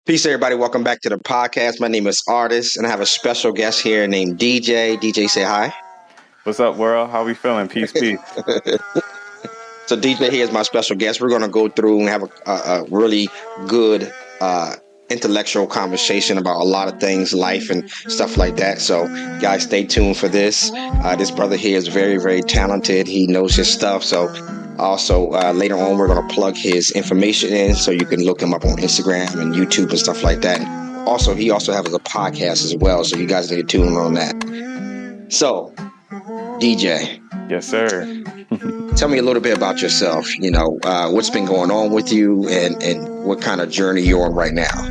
Peace, everybody. Welcome back to the podcast. My name is Artist, and I have a special guest here named DJ. DJ, say hi. What's up, world? How we feeling? Peace, peace. So, DJ here is my special guest. We're going to go through and have a really good intellectual conversation about a lot of things, life and stuff like that. So, guys, stay tuned for this. This brother here is very, very talented. He knows his stuff. So, also, later on, we're going to plug his information in so you can look him up on Instagram and YouTube and stuff like that. Also, he also has a podcast as well. So, you guys need to tune in on that. So, DJ. Yes, sir. Tell me a little bit about yourself. What's been going on with you and what kind of journey you're on right now.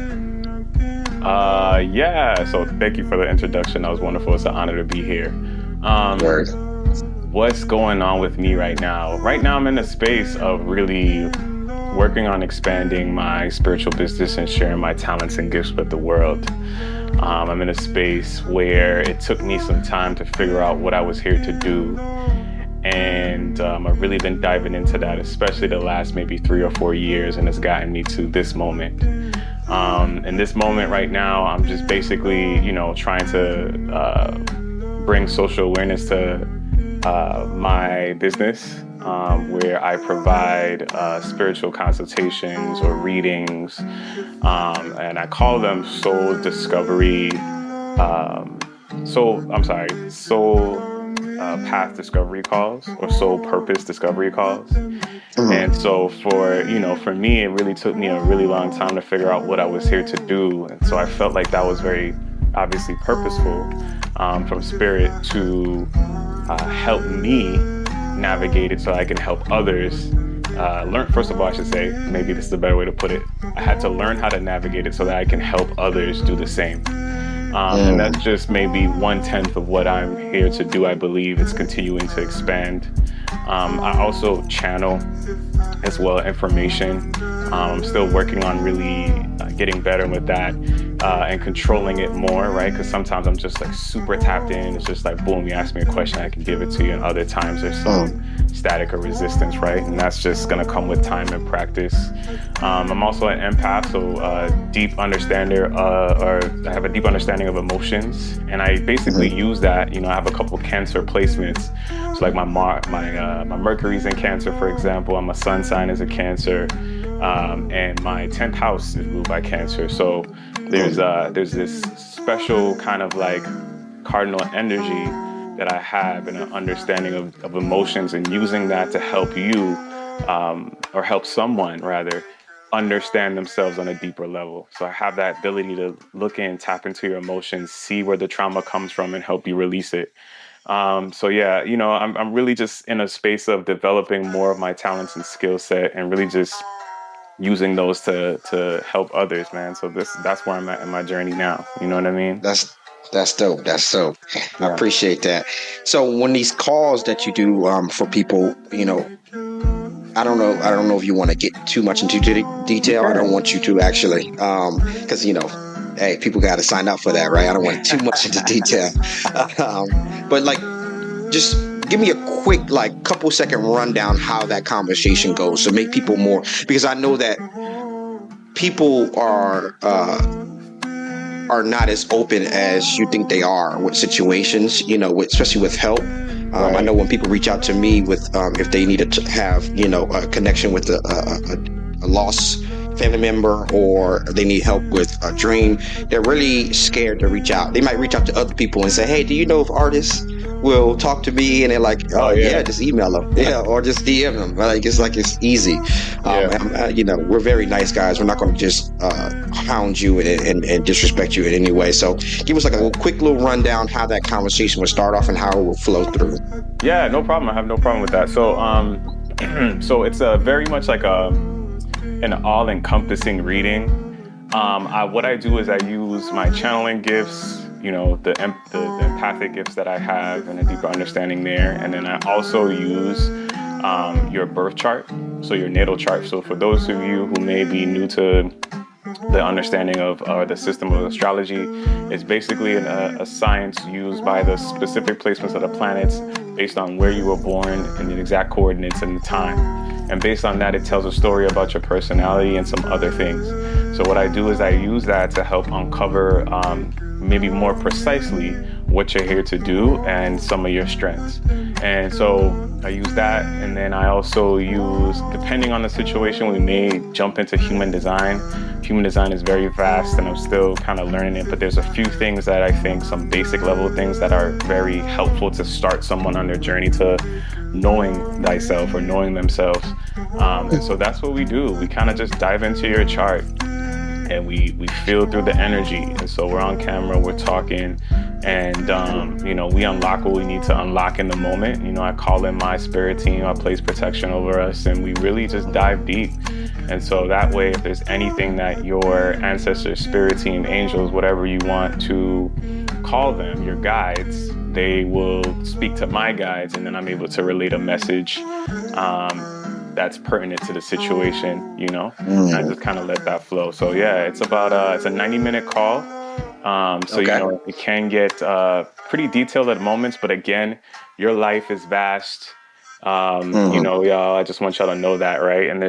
So thank you for the introduction. That was wonderful. It's an honor to be here. Word. What's going on with me right now? Right now, I'm in a space of really working on expanding my spiritual business and sharing my talents and gifts with the world. I'm in a space where it took me some time to figure out what I was here to do. And I've really been diving into that, especially the last maybe 3 or 4 years, and it's gotten me to this moment. In this moment right now, I'm just basically, trying to bring social awareness to my business, where I provide spiritual consultations or readings, and I call them soul discovery, soul path discovery calls or soul purpose discovery calls. Mm-hmm. And so for me, it really took me a really long time to figure out what I was here to do. And so I felt like that was very obviously purposeful from spirit to help me navigate it so I can help others learn. First of all, I should say, maybe this is a better way to put it. I had to learn how to navigate it so that I can help others do the same. And that's just maybe 1/10 of what I'm here to do. I believe it's continuing to expand. I also channel as well information. I'm still working on really getting better with that and controlling it more, right? Because sometimes I'm just like super tapped in. It's just like, boom, you ask me a question, I can give it to you. And other times there's some static or resistance, right? And that's just going to come with time and practice. I'm also an empath, so deep understander, or I have a deep understanding of emotions. And I basically use that, I have a couple Cancer placements. So like my Mercury's in Cancer, for example, and my sun sign is a Cancer. And my 10th house is ruled by Cancer. So there's this special kind of like cardinal energy that I have and an understanding of emotions, and using that to help you or help someone rather understand themselves on a deeper level. So I have that ability to look in, tap into your emotions, see where the trauma comes from, and help you release it. I'm really just in a space of developing more of my talents and skill set, and really just using those to help others, man. So that's where I'm at in my journey now. You know what I mean? That's dope. That's dope. I appreciate that. So when these calls that you do for people, I don't know if you want to get too much into detail. I don't want you to actually, because hey, people got to sign up for that, right? I don't want too much into detail. But like, just give me a quick, like, couple second rundown how that conversation goes, so make people more, because I know that people are not as open as you think they are with situations, especially with help. I know when people reach out to me with if they need to have a connection with a lost family member, or they need help with a dream, they're really scared to reach out. They might reach out to other people and say, hey, do you know if artists will talk to me? And they're like, yeah, just email them, or just DM them. Like it's easy. We're very nice guys. We're not going to just hound you and disrespect you in any way. So give us like a quick little rundown how that conversation would start off and how it will flow through. Yeah, no problem. I have no problem with that. So so it's very much like an all-encompassing reading. What I do is I use my channeling gifts, the empathic gifts that I have, and a deeper understanding there. And then I also use your birth chart, so your natal chart. So for those of you who may be new to the understanding of the system of astrology, it's basically a science used by the specific placements of the planets based on where you were born and the exact coordinates and the time. And based on that, it tells a story about your personality and some other things. So what I do is I use that to help uncover maybe more precisely what you're here to do and some of your strengths. And so I use that, and then I also use, depending on the situation, we may jump into human design. Human design is very vast, and I'm still kind of learning it, but there's a few things that I think, some basic level things that are very helpful to start someone on their journey to knowing thyself or knowing themselves. And so that's what we do. We kind of just dive into your chart, and we feel through the energy. And so we're on camera, we're talking, and we unlock what we need to unlock in the moment. I call in my spirit team, I place protection over us, and we really just dive deep. And so that way, if there's anything that your ancestors, spirit team, angels, whatever you want to call them, your guides, they will speak to my guides, and then I'm able to relate a message that's pertinent to the situation, And I just kind of let that flow. So yeah, it's about it's a 90-minute call. So it can get pretty detailed at moments, but again, your life is vast. Y'all, I just want y'all to know that, right? And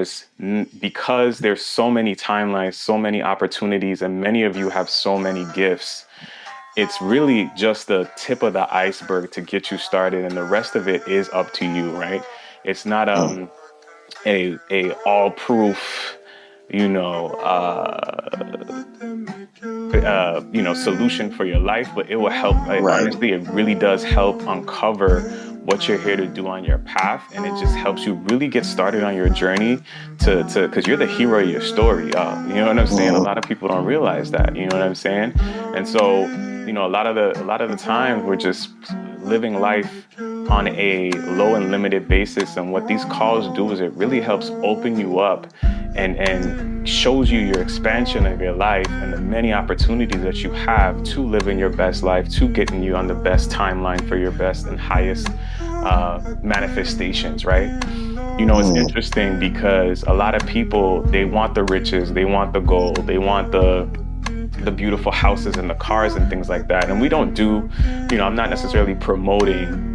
because there's so many timelines, so many opportunities, and many of you have so many gifts, it's really just the tip of the iceberg to get you started, and the rest of it is up to you, right? It's not a all proof, solution for your life, but it will help. Honestly, it really does help uncover what you're here to do on your path, and it just helps you really get started on your journey to because you're the hero of your story, y'all. You know what I'm saying? A lot of people don't realize that. You know what I'm saying? And so, a lot of the time we're just living life on a low and limited basis, and what these calls do is it really helps open you up and shows you your expansion of your life and the many opportunities that you have to live in your best life, to getting you on the best timeline for your best and highest manifestations, right? It's interesting because a lot of people, they want the riches, they want the gold, they want the beautiful houses and the cars and things like that. And we don't do, I'm not necessarily promoting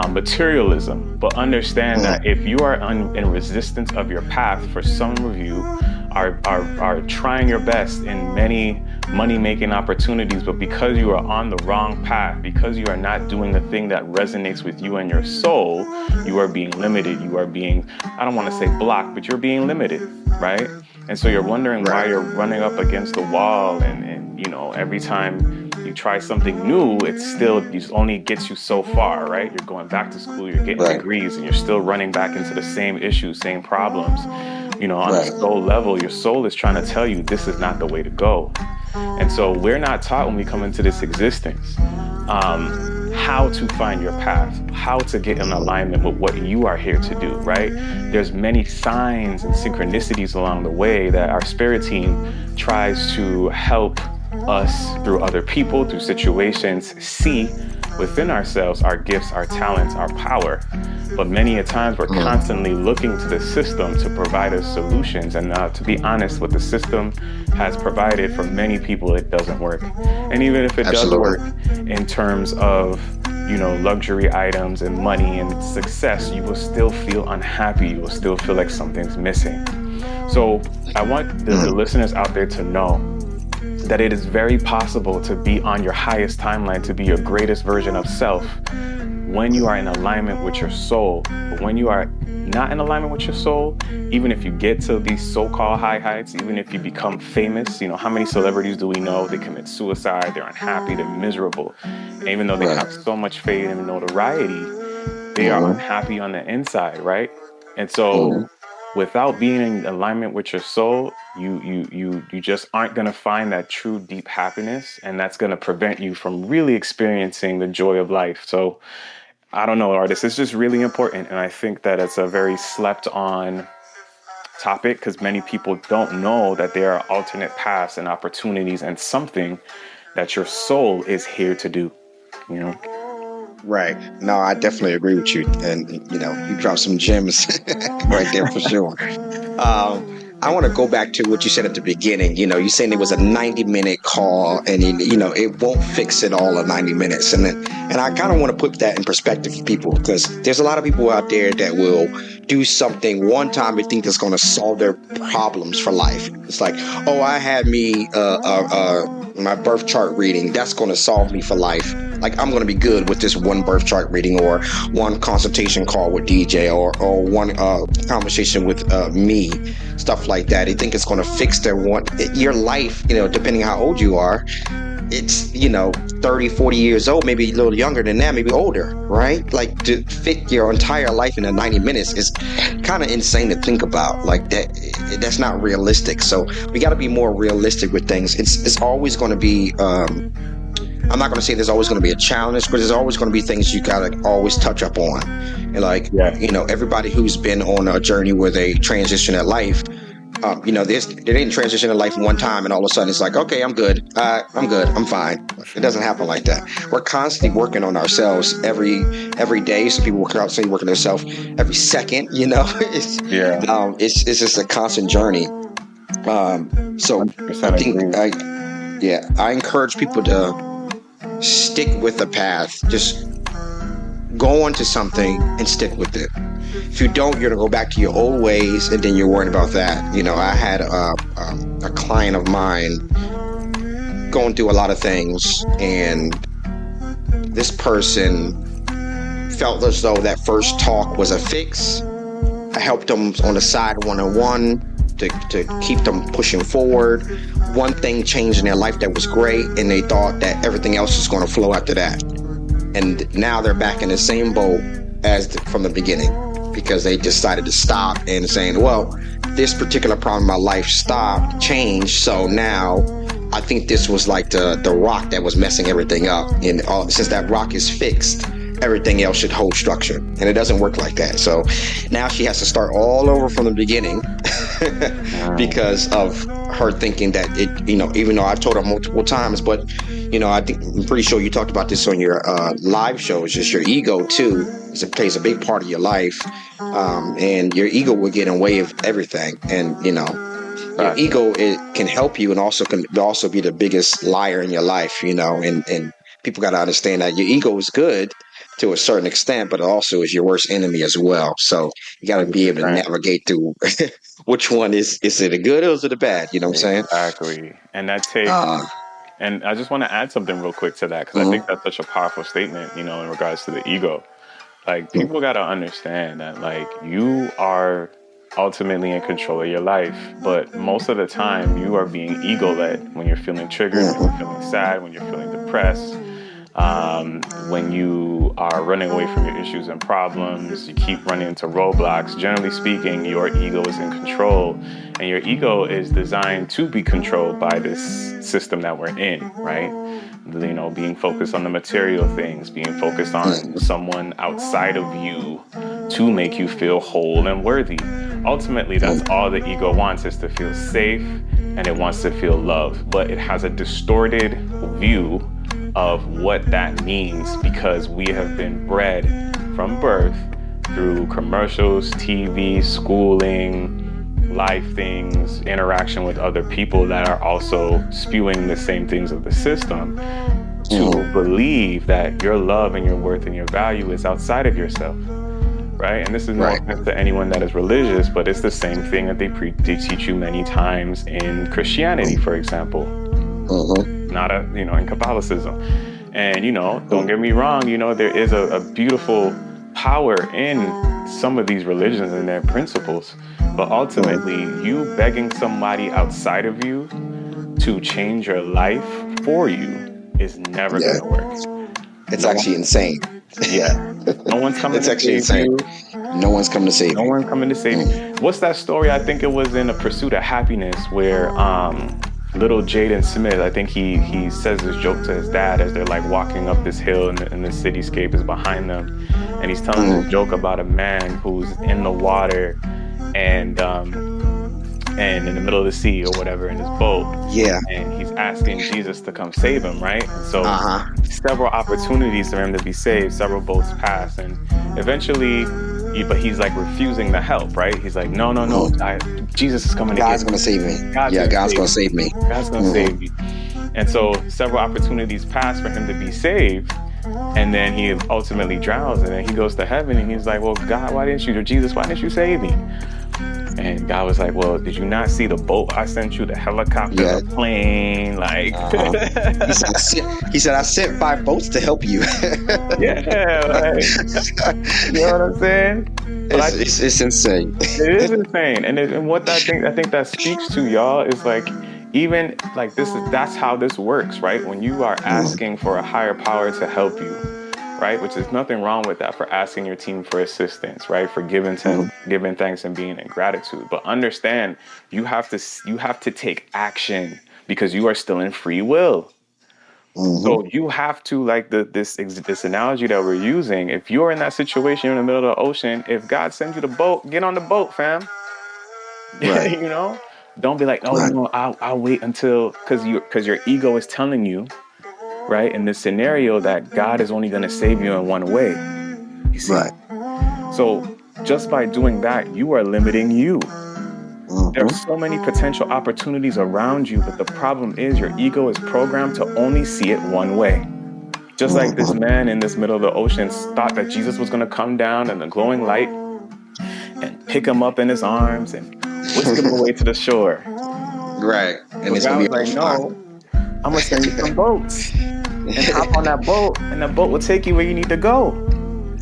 materialism, but understand that if you are in resistance of your path, for some of you are trying your best in many money-making opportunities, but because you are on the wrong path, because you are not doing the thing that resonates with you and your soul, you are being limited. You are being, I don't want to say blocked, but you're being limited, right? And so you're wondering why you're running up against the wall, and every time you try something new, it only gets you so far, right? You're going back to school, you're getting degrees, and you're still running back into the same issues, same problems. On a soul level, your soul is trying to tell you this is not the way to go. And so we're not taught when we come into this existence how to find your path, how to get in alignment with what you are here to do, right? There's many signs and synchronicities along the way that our spirit team tries to help us through other people, through situations, see within ourselves our gifts, our talents, our power. But many a times we're constantly looking to the system to provide us solutions. And to be honest, what the system has provided for many people, it doesn't work. And even if it does work in terms of, luxury items and money and success, you will still feel unhappy. You will still feel like something's missing. So I want the listeners out there to know that it is very possible to be on your highest timeline, to be your greatest version of self, when you are in alignment with your soul. But when you are not in alignment with your soul, even if you get to these so-called high heights, even if you become famous, how many celebrities do we know? They commit suicide, they're unhappy, they're miserable. And even though they have so much fame and notoriety, they are unhappy on the inside, right? And so without being in alignment with your soul, you just aren't going to find that true deep happiness, and that's going to prevent you from really experiencing the joy of life. So I don't know, artists, it's just really important. And I think that it's a very slept on topic because many people don't know that there are alternate paths and opportunities and something that your soul is here to do, Right. No, I definitely agree with you. And, you dropped some gems right there for sure. I want to go back to what you said at the beginning. You saying it was a 90-minute call, and it won't fix it all in 90 minutes. And I kind of want to put that in perspective for people, because there's a lot of people out there that will do something one time and think it's going to solve their problems for life. It's like, oh, I had me my birth chart reading. That's going to solve me for life. Like, I'm going to be good with this one birth chart reading, or one consultation call with DJ, or one conversation with me, stuff like that. They think it's going to fix your life, depending how old you are. It's, 30, 40 years old, maybe a little younger than that, maybe older, right? Like, to fit your entire life in 90 minutes is kind of insane to think about. Like, that's not realistic. So we got to be more realistic with things. It's always going to be, I'm not going to say there's always going to be a challenge, but there's always going to be things you got to always touch up on. And like, everybody who's been on a journey where they transition in life, they didn't transition in life one time and all of a sudden it's like, okay, I'm good. I'm fine. It doesn't happen like that. We're constantly working on ourselves every day. Some people constantly working on themselves every second, it's just a constant journey. So I think, I encourage people to stick with the path. Just go on to something and stick with it. If you don't, you're going to go back to your old ways, and then you're worried about that. I had a client of mine going through a lot of things, and this person felt as though that first talk was a fix. I helped them on the side one-on-one to keep them pushing forward. One thing changed in their life that was great, and they thought that everything else was going to flow after that. And now they're back in the same boat as from the beginning, because they decided to stop and saying, well, this particular problem in my life changed. So now I think this was like the rock that was messing everything up. And since that rock is fixed, everything else should hold structure. And it doesn't work like that. So now she has to start all over from the beginning because of her thinking that even though I've told her multiple times, but I'm pretty sure you talked about this on your live show. It's just your ego too. It plays a big part of your life, and your ego will get in the way of everything. And your ego, it can help you, and can also be the biggest liar in your life. And people got to understand that your ego is good to a certain extent, but it also is your worst enemy as well. So you got to be able to navigate through which one is it a good or is it a bad? You know what I'm saying? Exactly. And that takes. And I just want to add something real quick to that, because I think that's such a powerful statement, in regards to the ego. Like, people got to understand that, like, you are ultimately in control of your life, but most of the time you are being ego-led when you're feeling triggered, when you're feeling sad, when you're feeling depressed, when you are running away from your issues and problems, you keep running into roadblocks. Generally speaking, your ego is in control, and your ego is designed to be controlled by this system that we're in, right? Being focused on the material things, being focused on someone outside of you to make you feel whole and worthy. Ultimately, that's all the ego wants, is to feel safe, and it wants to feel loved, but it has a distorted view of what that means, because we have been bred from birth through commercials, TV, schooling, life things, interaction with other people that are also spewing the same things of the system, to believe that your love and your worth and your value is outside of yourself, right? And this is no offense to anyone that is religious, but it's the same thing that they teach you many times in Christianity, for example. Not in Catholicism. And don't get me wrong, there is a beautiful power in some of these religions and their principles, but ultimately you begging somebody outside of you to change your life for you is never going to work. It's actually insane. Yeah. No one's coming to save insane. you. No one's coming to save you. No one's coming to save you. What's that story? I think it was in A Pursuit of Happiness, where little Jaden Smith, I think he says this joke to his dad as they're like walking up this hill and the cityscape is behind them, and he's telling this joke about a man who's in the water and in the middle of the sea or whatever in his boat, and he's asking Jesus to come save him, right? And so several opportunities for him to be saved, several boats pass, and eventually but he's like refusing the help, right? He's like, no, Jesus is coming. God's going to save me. God's going to save me. God's going to save me. And so several opportunities pass for him to be saved. And then he ultimately drowns, and then he goes to heaven, and he's like, well, God, Jesus, why didn't you save me? And God was like, well, did you not see the boat I sent you, the helicopter, the plane? Like, he said, I sent 5 boats to help you. Yeah, like, you know what I'm saying? It's insane. It is insane. And what I think that speaks to, y'all, is like, even like that's how this works, right? When you are asking for a higher power to help you, right? Which is nothing wrong with that, for asking your team for assistance, right? For giving thanks and being in gratitude. But understand, you have to take action, because you are still in free will. So you have to, like this analogy that we're using, if you're in that situation, you're in the middle of the ocean, if God sends you the boat, get on the boat, fam. Right. You know? Don't be like, I'll wait until, because your ego is telling you, right, in this scenario, that God is only going to save you in one way. You see? Right. So just by doing that, you are limiting you. There are so many potential opportunities around you, but the problem is your ego is programmed to only see it one way. Just like this man in this middle of the ocean thought that Jesus was going to come down in the glowing light and pick him up in his arms and whisk him away to the shore. Right. And it's going to be like, no, I'm going to send you some boats. And hop on that boat, and that boat will take you where you need to go.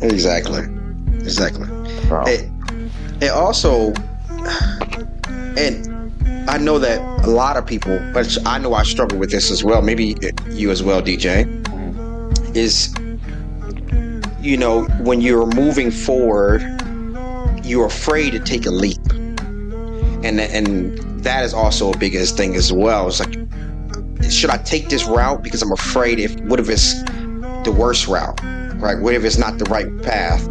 Exactly. Wow. It also, and I know that a lot of people, but I know I struggle with this as well, maybe you as well, DJ, is, you know, when you're moving forward, you're afraid to take a leap. And that is also a biggest thing as well. It's like, should I take this route because I'm afraid what if it's the worst route, right? What if it's not the right path?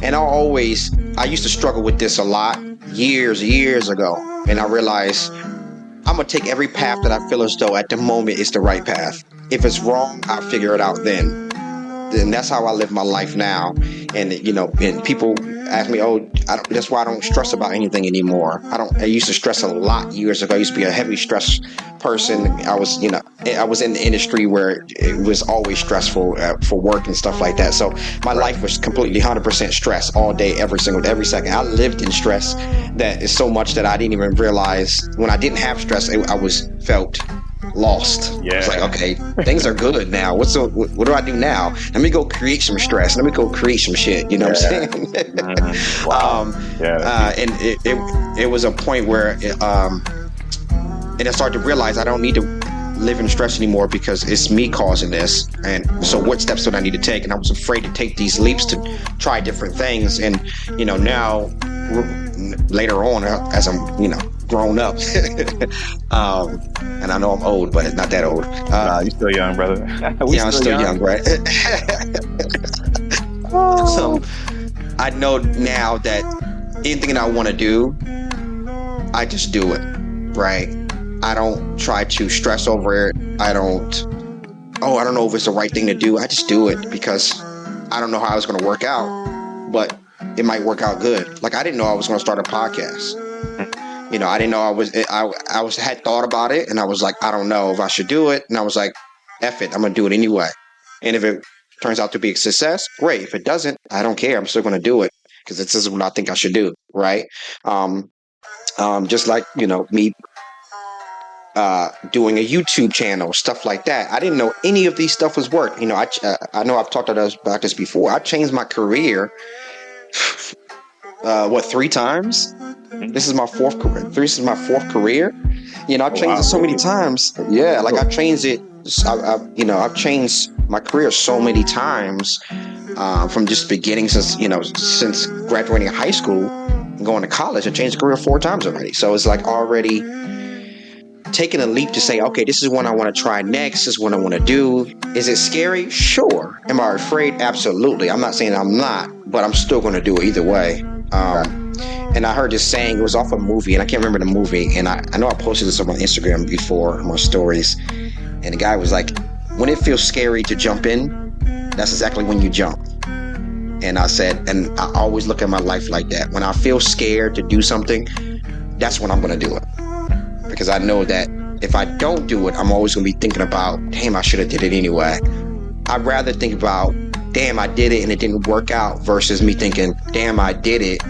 And I used to struggle with this a lot years ago. And I realized I'm going to take every path that I feel as though at the moment is the right path. If it's wrong, I'll figure it out then. And that's how I live my life now. And, you know, and people ask me, that's why I don't stress about anything anymore. I used to stress a lot years ago. I used to be a heavy stress person. I was in the industry where it was always stressful for work and stuff like that. So my life was completely 100% stress all day, every second. I lived in stress that is so much that I didn't even realize when I didn't have stress, I felt lost. Yeah. It's like, okay, things are good now. What do I do now? Let me go create some stress. Let me go create some shit. You know what I'm saying? Wow. And it was a point where and I started to realize I don't need to live in stress anymore because it's me causing this. And so what steps did I need to take? And I was afraid to take these leaps to try different things. And, you know, now later on, as I'm, you know, grown up, and I know I'm old, but it's not that old. You're still young, brother. Yeah, I'm still young, right? So I know now that anything that I want to do, I just do it, right? I don't try to stress over it. I don't know if it's the right thing to do. I just do it because I don't know how it's going to work out, but it might work out good. Like, I didn't know I was going to start a podcast. You know, I didn't know I had thought about it, and I was like, I don't know if I should do it. And I was like, F it, I'm going to do it anyway. And if it turns out to be a success, great. If it doesn't, I don't care. I'm still going to do it because this is what I think I should do. Right. Just like, you know, me doing a YouTube channel, stuff like that. I didn't know any of these stuff was work. You know, I know I've talked about this before. I changed my career, 3 times? This is my fourth career. This is my fourth career. You know, I've changed it so many times. Yeah, like I've changed it. I've changed my career so many times from just beginning since graduating high school and going to college. I changed the career 4 times already. So it's like already taking a leap to say, okay, this is what I want to try next. This is what I want to do. Is it scary? Sure. Am I afraid? Absolutely. I'm not saying I'm not, but I'm still going to do it either way. And I heard this saying, it was off a movie, and I can't remember the movie. And I know I posted this on my Instagram before, on my stories. And the guy was like, when it feels scary to jump in, that's exactly when you jump. And I said, and I always look at my life like that. When I feel scared to do something, that's when I'm going to do it. Because I know that if I don't do it, I'm always going to be thinking about, damn, I should have did it anyway. I'd rather think about, damn, I did it and it didn't work out, versus me thinking, damn, I did it.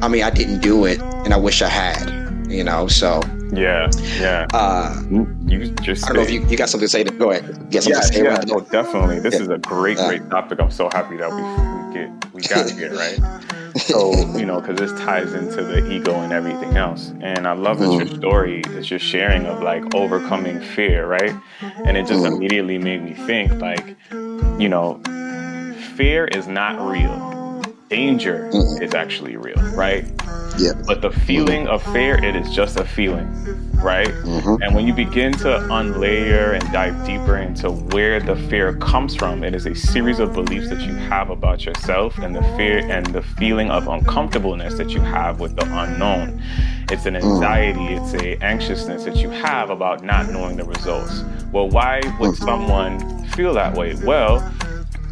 I mean, I didn't do it and I wish I had, you know, so. Yeah. You just I don't know if you got something to say. Go ahead. Get something to say about that. No, definitely. This is a great topic. I'm so happy that we got here, right? So, you know, because this ties into the ego and everything else. And I love that your story is your sharing of like overcoming fear, right? And it just immediately made me think like, you know, fear is not real. Danger is actually real, right? Yeah. But the feeling of fear, it is just a feeling, right? And when you begin to unlayer and dive deeper into where the fear comes from, it is a series of beliefs that you have about yourself and the fear and the feeling of uncomfortableness that you have with the unknown. It's an anxiety, it's a anxiousness that you have about not knowing the results. Well, why would someone feel that way? Well,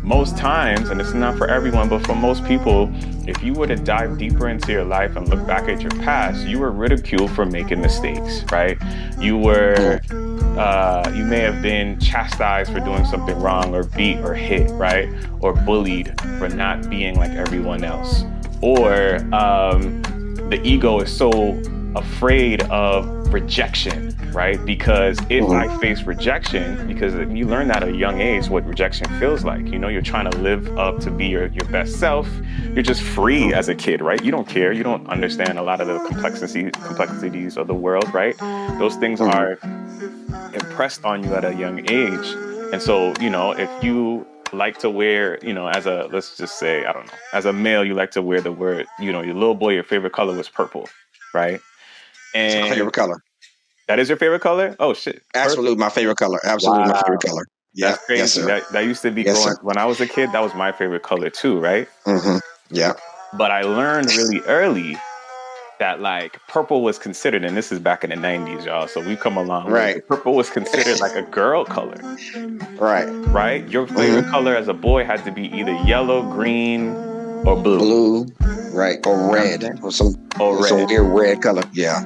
most times, and it's not for everyone, but for most people, if you were to dive deeper into your life and look back at your past, you were ridiculed for making mistakes, right? You were, you may have been chastised for doing something wrong, or beat or hit, right? Or bullied for not being like everyone else. Or the ego is so afraid of rejection, right? Because if I face rejection, because you learn that at a young age what rejection feels like. You know, you're trying to live up to be your best self. You're just free as a kid, right? You don't care. You don't understand a lot of the complexities of the world, right? Those things are impressed on you at a young age. And so, you know, if you like to wear, you know, let's just say, I don't know, as a male, you like to wear the word, you know, your little boy, your favorite color was purple, right? And it's my favorite color. That is your favorite color? Oh shit! Absolutely, my favorite color. Absolutely, my favorite color. Yeah, that's crazy. Yes, sir. That used to be when I was a kid. That was my favorite color too, right? Yeah. But I learned really early that like purple was considered, and this is back in the 90s, y'all. So we've come along. Right. Purple was considered like a girl color. Right. Right. Your favorite color as a boy had to be either yellow, green, or blue. Right, or red, or some weird red color. Yeah.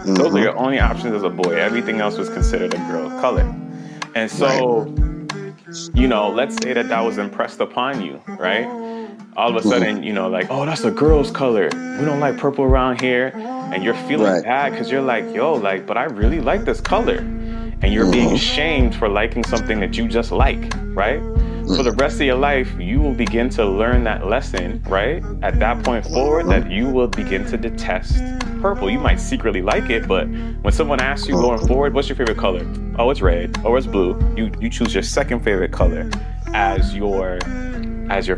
Those are your only options as a boy. Everything else was considered a girl color. And so, you know, let's say that was impressed upon you, right? All of a sudden, you know, like, oh, that's a girl's color. We don't like purple around here. And you're feeling bad because you're like, yo, like, but I really like this color. And you're being shamed for liking something that you just like, right? For the rest of your life, you will begin to learn that lesson, right? At that point forward, that you will begin to detest purple. You might secretly like it, but when someone asks you going forward, what's your favorite color? Oh, it's red. Or it's blue. You choose your second favorite color as your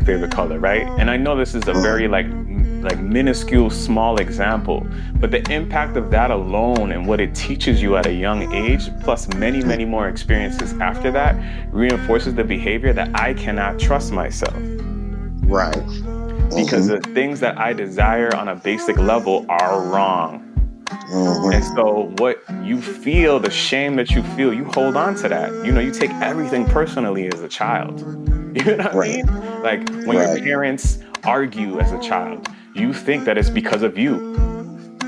favorite color, right? And I know this is a very like minuscule, small example, but the impact of that alone and what it teaches you at a young age, plus many, many more experiences after that, reinforces the behavior that I cannot trust myself. Right. Because the things that I desire on a basic level are wrong. And so what you feel, the shame that you feel, you hold on to that. You know, you take everything personally as a child. You know what I mean? Like when your parents argue as a child, you think that it's because of you,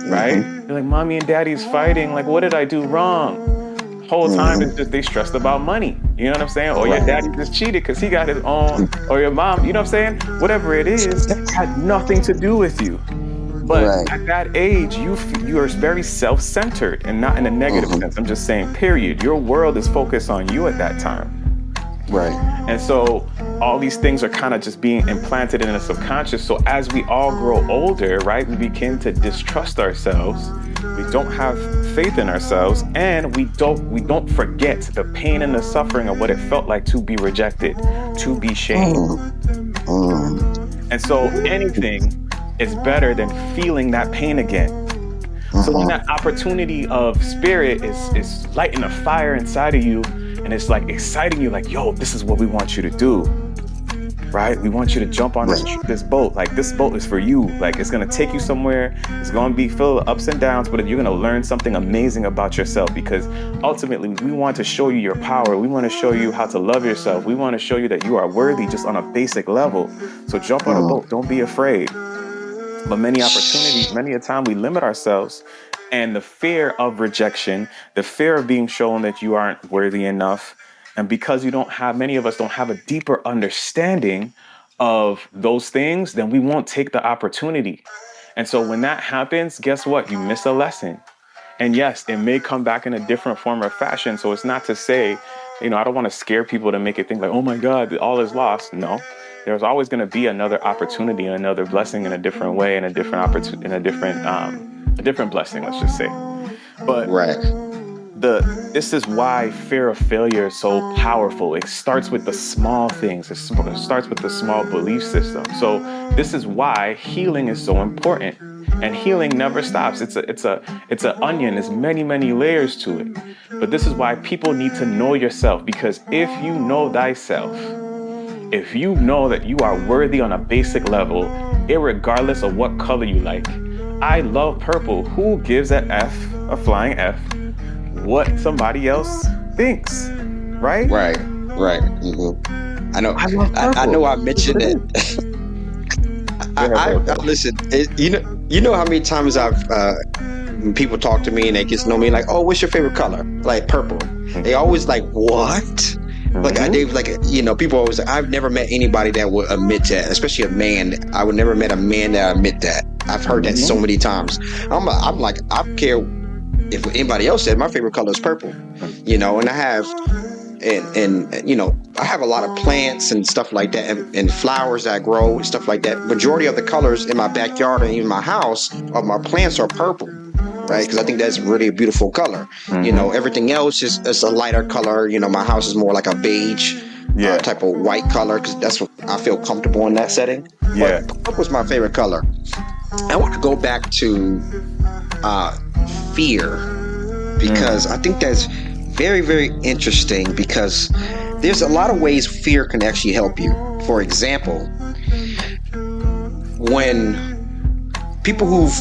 right? You're like, mommy and daddy's fighting. Like, what did I do wrong? Whole time it's just they stressed about money. You know what I'm saying? Or your daddy just cheated because he got his own. Or your mom, you know what I'm saying? Whatever it is, it had nothing to do with you. But at that age, you are very self-centered, and not in a negative sense. I'm just saying, period. Your world is focused on you at that time. Right. And so all these things are kind of just being implanted in the subconscious. So as we all grow older, right, we begin to distrust ourselves. We don't have faith in ourselves, and we don't forget the pain and the suffering of what it felt like to be rejected, to be shamed. And so anything is better than feeling that pain again. So when that opportunity of spirit is lighting a fire inside of you, and it's like exciting you, like, yo, this is what we want you to do, right? We want you to jump on this boat. Like, this boat is for you. Like, it's going to take you somewhere. It's going to be filled with ups and downs, but you're going to learn something amazing about yourself, because ultimately we want to show you your power. We want to show you how to love yourself. We want to show you that you are worthy just on a basic level. So jump on a boat. Don't be afraid. But many a time we limit ourselves, and the fear of rejection, the fear of being shown that you aren't worthy enough. And because many of us don't have a deeper understanding of those things, then we won't take the opportunity. And so when that happens, guess what? You miss a lesson. And yes, it may come back in a different form or fashion. So it's not to say, I don't want to scare people to make it think like, oh my God, all is lost. No. There's always going to be another opportunity, another blessing in a different way, and a different opportunity, in a different blessing, let's just say. But this is why fear of failure is so powerful. It starts with the small things. It starts with the small belief system. So this is why healing is so important. And healing never stops. It's an onion. There's many, many layers to it. But this is why people need to know yourself, because if you know thyself, if you know that you are worthy on a basic level, irregardless of what color you like. I love purple. Who gives a flying F, what somebody else thinks, right? Right. Mm-hmm. I know. I know. I mentioned it. I listen. You know how many times people talk to me and they just know me like, oh, what's your favorite color? Like purple. They always like, what? Like people always. I've never met anybody that would admit that, especially a man. I would never met a man that admit that. I've heard that so many times. I'm like, I don't care if anybody else said my favorite color is purple, and I have, I have a lot of plants and stuff like that, and flowers that grow and stuff like that. Majority of the colors in my backyard and even my house of my plants are purple. Right, because I think that's really a beautiful color. Everything else is a lighter color. My house is more like a beige type of white color, because that's what I feel comfortable in that setting. Yeah, but purple was my favorite color. I want to go back to fear, because I think that's very, very interesting, because there's a lot of ways fear can actually help you. For example, when people who've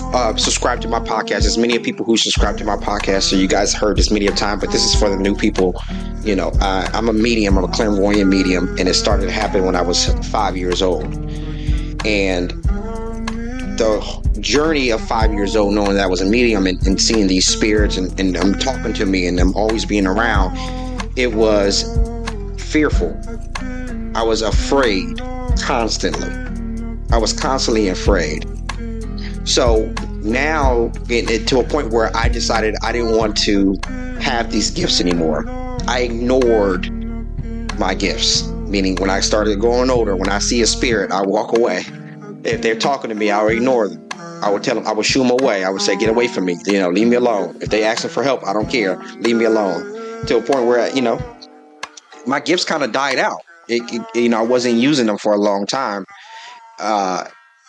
subscribed to my podcast, there's many people who subscribe to my podcast, so you guys heard this many of times, but this is for the new people. I'm a medium, I'm a clairvoyant medium, and it started to happen when I was 5 years old. And the journey of 5 years old, knowing that I was a medium and seeing these spirits and them talking to me and them always being around, it was fearful. I was afraid constantly. I was constantly afraid. So now to a point where I decided I didn't want to have these gifts anymore. I ignored my gifts, meaning when I started growing older, when I see a spirit, I walk away. If they're talking to me, I would ignore them. I would tell them, I would shoo them away. I would say, get away from me, leave me alone. If they asking for help, I don't care. Leave me alone. To a point where, my gifts kind of died out. I wasn't using them for a long time.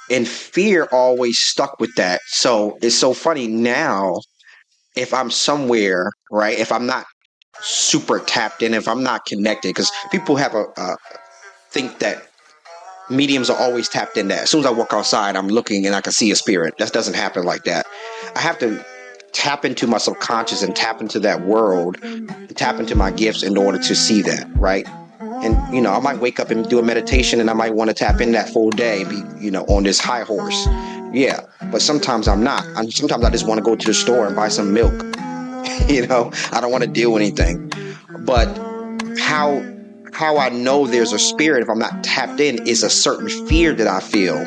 And fear always stuck with that. So it's so funny now, if I'm somewhere, right, if I'm not super tapped in, if I'm not connected, because people have think that mediums are always tapped in that. As soon as I walk outside, I'm looking and I can see a spirit. That doesn't happen like that. I have to tap into my subconscious and tap into that world, tap into my gifts in order to see that, right? And, I might wake up and do a meditation and I might want to tap in that full day, be, on this high horse. Yeah. But sometimes I'm not. Sometimes I just want to go to the store and buy some milk. I don't want to do anything. But how I know there's a spirit if I'm not tapped in is a certain fear that I feel,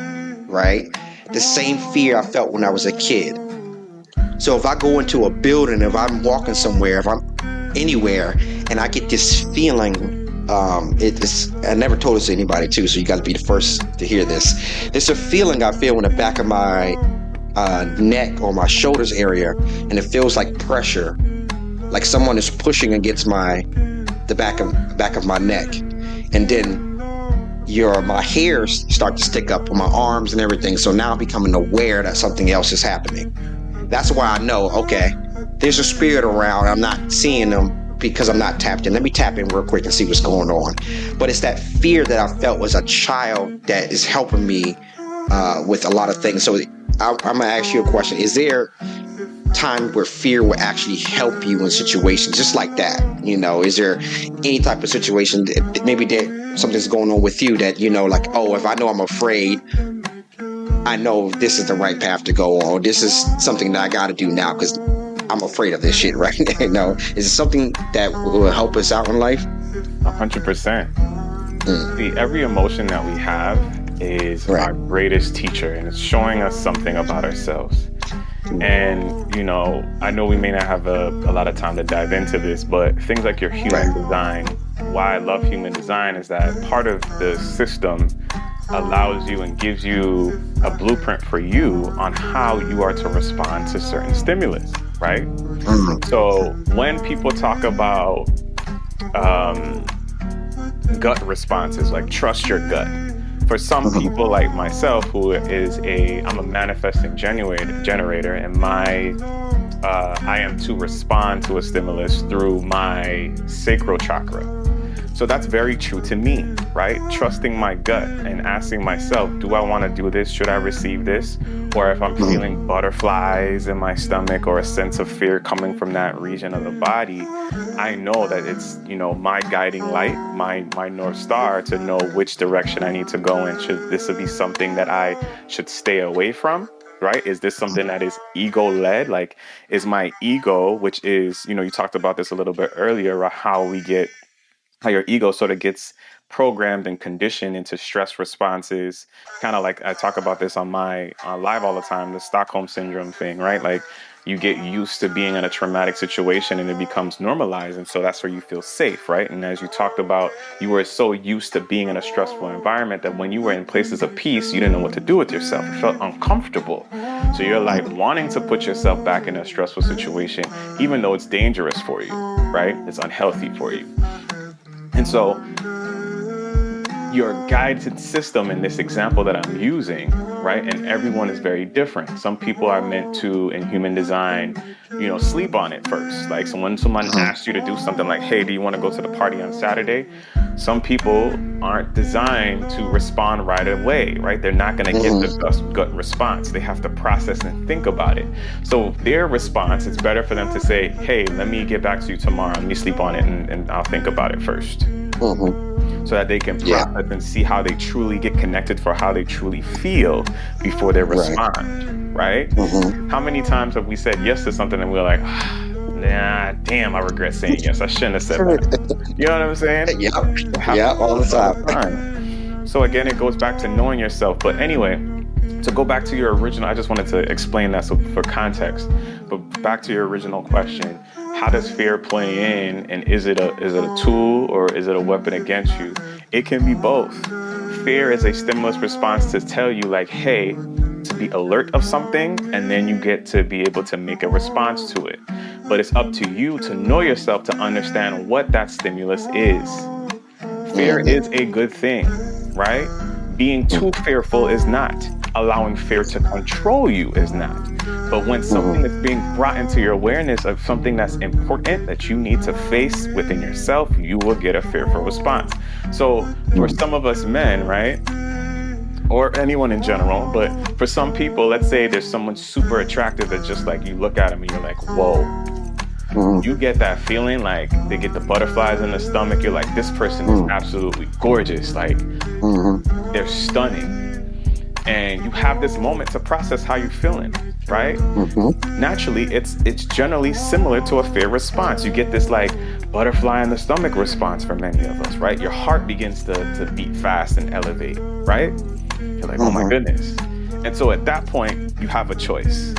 right? The same fear I felt when I was a kid. So if I go into a building, if I'm walking somewhere, if I'm anywhere, and I get this feeling, I never told this to anybody too, so you got to be the first to hear this. There's a feeling I feel in the back of my neck or my shoulders area, and it feels like pressure, like someone is pushing against the back of my neck, and then my hairs start to stick up on my arms and everything. So now I'm becoming aware that something else is happening. That's why I know, okay, there's a spirit around. I'm not seeing them, because I'm not tapped in. Let me tap in real quick and see what's going on. But it's that fear that I felt as a child that is helping me with a lot of things. So I'm gonna ask you a question: is there time where fear will actually help you in situations just like that? Is there any type of situation that maybe that something's going on with you that like, oh, if I know I'm afraid, I know this is the right path to go on. This is something that I got to do now because I'm afraid of this shit right now. Is it something that will help us out in life? 100%. See, every emotion that we have is our greatest teacher, and it's showing us something about ourselves. And I know we may not have a lot of time to dive into this, but things like your human design, why I love human design is that part of the system allows you and gives you a blueprint for you on how you are to respond to certain stimulus, right? So when people talk about gut responses, like trust your gut, for some people like myself, who I'm a manifesting generator, and I am to respond to a stimulus through my sacral chakra. So that's very true to me, right? Trusting my gut and asking myself, do I want to do this? Should I receive this? Or if I'm feeling butterflies in my stomach or a sense of fear coming from that region of the body, I know that it's, my guiding light, my North Star to know which direction I need to go in. Should this be something that I should stay away from? Right? Is this something that is ego-led? Like, is my ego, which is, you talked about this a little bit earlier, how your ego sort of gets programmed and conditioned into stress responses, kind of like I talk about this on my live all the time, the Stockholm syndrome thing, right? Like, you get used to being in a traumatic situation and it becomes normalized. And so that's where you feel safe, right? And as you talked about, you were so used to being in a stressful environment that when you were in places of peace, you didn't know what to do with yourself. It felt uncomfortable. So you're like wanting to put yourself back in a stressful situation, even though it's dangerous for you, right? It's unhealthy for you. And so your guided system in this example that I'm using, right? And everyone is very different. Some people are meant to, in human design, sleep on it first. Like, so when someone asks you to do something like, hey, do you want to go to the party on Saturday? Some people aren't designed to respond right away, right? They're not going to get the gut response. They have to process and think about it. So their response, it's better for them to say, hey, let me get back to you tomorrow. Let me sleep on it and I'll think about it first. So that they can process and see how they truly get connected for how they truly feel before they respond, right? How many times have we said yes to something and we're like, nah, damn, I regret saying yes. I shouldn't have said that. You know what I'm saying? Yeah, all the time. So again, it goes back to knowing yourself. But anyway, to go back to your original, I just wanted to explain that for context. But back to your original question, how does fear play in, and is it a tool or is it a weapon against you? It can be both. Fear is a stimulus response to tell you, like, hey, to be alert of something, and then you get to be able to make a response to it. But it's up to you to know yourself to understand what that stimulus is. Fear is a good thing, right? Being too fearful is not. Allowing fear to control you is not. But when something is being brought into your awareness of something that's important that you need to face within yourself, you will get a fearful response. So for some of us men, right? Or anyone in general, but for some people, let's say there's someone super attractive that just like you look at them and you're like, whoa. You get that feeling, like they get the butterflies in the stomach. You're like, this person is absolutely gorgeous. Like they're stunning. And you have this moment to process how you're feeling, right? Naturally, it's generally similar to a fear response. You get this like butterfly in the stomach response for many of us, right? Your heart begins to beat fast and elevate, right? You're like, oh my goodness. And so at that point, you have a choice.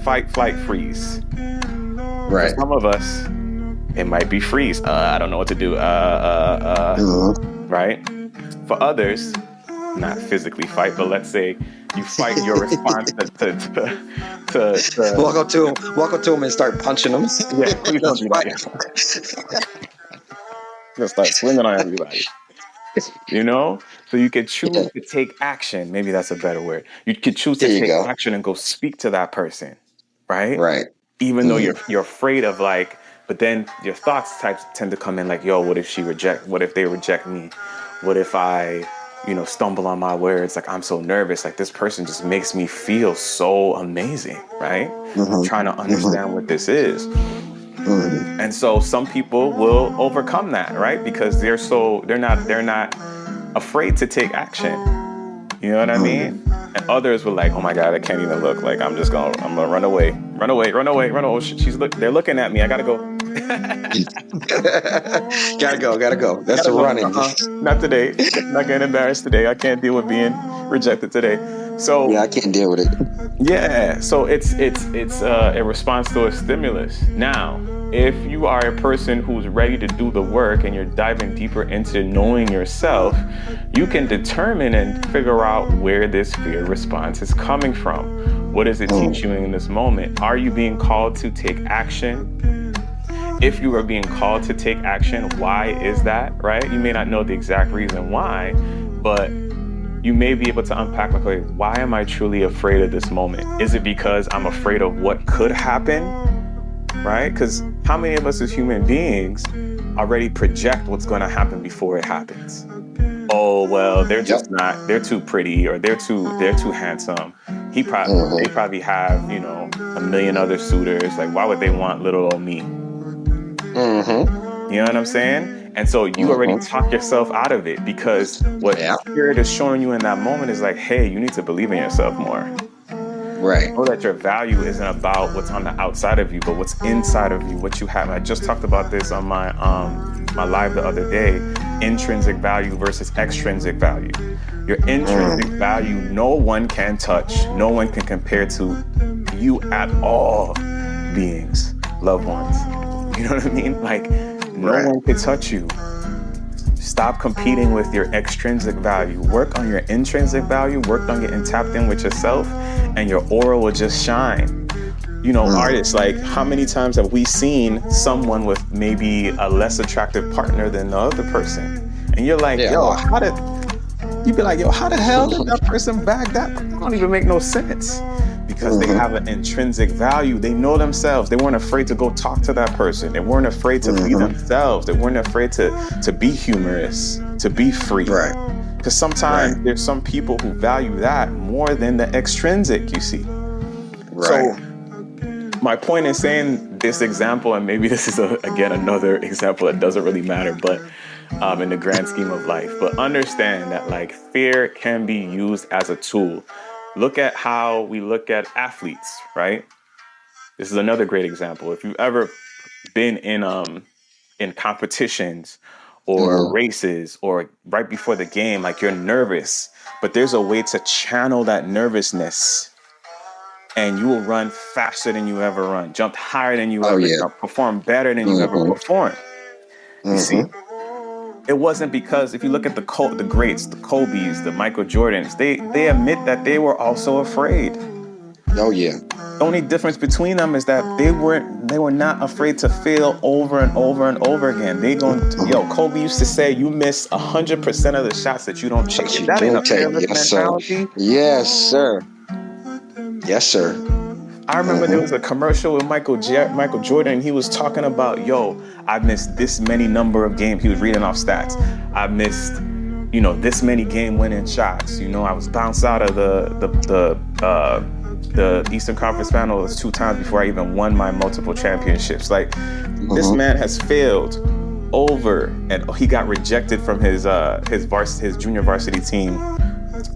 Fight, flight, freeze. Right. For some of us, it might be freeze. I don't know what to do. Right? For others, not physically fight, but let's say you fight your response to walk up to him and start punching them. Yeah, please don't do that. Just start swinging on everybody. So you could choose to take action. Maybe that's a better word. You could choose to take action and go speak to that person, right? Right. Even though you're afraid of like But then your thoughts types tend to come in like, yo, what if they reject me? What if I, stumble on my words? Like, I'm so nervous. Like, this person just makes me feel so amazing, right? I'm trying to understand what this is. And so some people will overcome that, right? Because they're not afraid to take action. You know what I mean? And others were like, oh my God, I can't even look. Like, I'm gonna run away. Oh, they're looking at me. I gotta go. Gotta go. That's the running. Not today. Not getting embarrassed today. I can't deal with being rejected today. So yeah, I can't deal with it. Yeah. So it's a response to a stimulus. Now, if you are a person who's ready to do the work and you're diving deeper into knowing yourself, you can determine and figure out where this fear response is coming from. What does it teach you in this moment? Are you being called to take action? If you are being called to take action, why is that, right? You may not know the exact reason why, but you may be able to unpack, like, okay, why am I truly afraid of this moment? Is it because I'm afraid of what could happen, right? Because how many of us as human beings already project what's going to happen before it happens? Oh, well, they're just they're too pretty, or they're too handsome. They probably have, a million other suitors. Like, why would they want little old me? You know what I'm saying? And so you already talk yourself out of it, because what Spirit is showing you in that moment is like, hey, you need to believe in yourself more. Right. Know that your value isn't about what's on the outside of you, but what's inside of you, what you have. I just talked about this on my my live the other day. Intrinsic value versus extrinsic value. Your intrinsic value, no one can touch, no one can compare to you at all. Beings, loved ones. You know what I mean? Like, no one can touch you. Stop competing with your extrinsic value. Work on your intrinsic value. Work on getting tapped in with yourself, and your aura will just shine. Artists, like, how many times have we seen someone with maybe a less attractive partner than the other person? And you're like, how the hell did that person bag that? That don't even make no sense. Because they have an intrinsic value. They know themselves. They weren't afraid to go talk to that person. They weren't afraid to be themselves. They weren't afraid to be humorous, to be free. Right. Because sometimes there's some people who value that more than the extrinsic, you see. Right. So my point in saying this example, and maybe this is again another example that doesn't really matter, but in the grand scheme of life, but understand that, like, fear can be used as a tool. Look at how we look at athletes, right? This is another great example. If you've ever been in competitions or races, or right before the game, like, you're nervous, but there's a way to channel that nervousness, and you will run faster than you ever run, jump higher than you ever jump, perform better than you ever perform. You see? It wasn't because, if you look at the greats, the Kobe's, the Michael Jordans, they admit that they were also afraid. Oh yeah. The only difference between them is that they were not afraid to fail over and over and over again. Kobe used to say, you miss 100% of the shots that you don't take. That ain't a fearless mentality. Yes, sir. Yes, sir. I remember there was a commercial with Michael Jordan. He was talking about, I missed this many number of games. He was reading off stats. I missed, this many game-winning shots. I was bounced out of the Eastern Conference Finals 2 times before I even won my multiple championships. Like, this man has failed over, and he got rejected from his junior varsity team